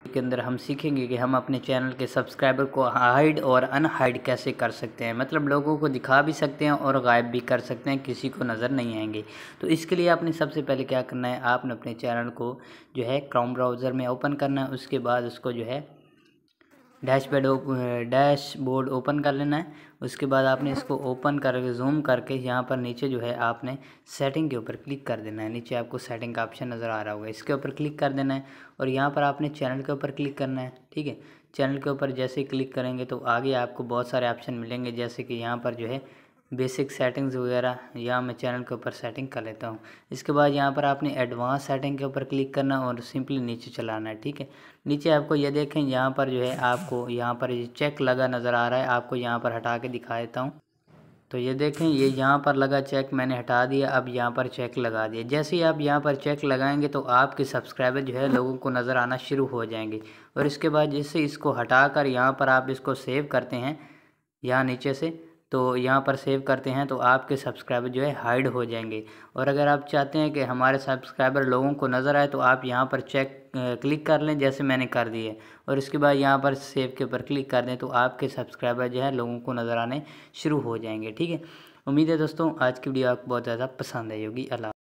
के अंदर हम सीखेंगे कि हम अपने चैनल के सब्सक्राइबर को हाइड और अनहाइड कैसे कर सकते हैं, मतलब लोगों को दिखा भी सकते हैं और गायब भी कर सकते हैं, किसी को नज़र नहीं आएंगे। तो इसके लिए आपने सबसे पहले क्या करना है, आपने अपने चैनल को जो है क्रोम ब्राउज़र में ओपन करना है। उसके बाद उसको जो है डैशबोर्ड ओपन कर लेना है। उसके बाद आपने इसको ओपन करके जूम करके यहाँ पर नीचे जो है आपने सेटिंग के ऊपर क्लिक कर देना है। नीचे आपको सेटिंग का ऑप्शन नज़र आ रहा होगा, इसके ऊपर क्लिक कर देना है और यहाँ पर आपने चैनल के ऊपर क्लिक करना है। ठीक है, चैनल के ऊपर जैसे ही क्लिक करेंगे तो आगे आपको बहुत सारे ऑप्शन मिलेंगे, जैसे कि यहाँ पर जो है बेसिक सेटिंग्स वगैरह। यहाँ मैं चैनल के ऊपर सेटिंग कर लेता हूँ। इसके बाद यहाँ पर आपने एडवांस सेटिंग के ऊपर क्लिक करना और सिंपली नीचे चलाना है। ठीक है, नीचे आपको ये देखें, यहाँ पर जो है आपको यहाँ पर ये चेक लगा नज़र आ रहा है, आपको यहाँ पर हटा के दिखा देता हूँ। तो ये देखें, ये यहाँ पर लगा चेक मैंने हटा दिया, अब यहाँ पर चेक लगा दिया। जैसे ही आप यहाँ पर चेक लगाएंगे तो आपके सब्सक्राइबर जो है लोगों को नज़र आना शुरू हो जाएंगे। और इसके बाद जैसे इसको हटाकर यहाँ पर आप इसको सेव करते हैं, यहाँ नीचे से तो यहाँ पर सेव करते हैं तो आपके सब्सक्राइबर जो है हाइड हो जाएंगे। और अगर आप चाहते हैं कि हमारे सब्सक्राइबर लोगों को नज़र आए तो आप यहाँ पर चेक क्लिक कर लें, जैसे मैंने कर दिए, और इसके बाद यहाँ पर सेव के ऊपर क्लिक कर दें तो आपके सब्सक्राइबर जो है लोगों को नज़र आने शुरू हो जाएंगे। ठीक है, उम्मीद है दोस्तों आज की वीडियो आपको बहुत ज़्यादा पसंद आई होगी। अल्लाह।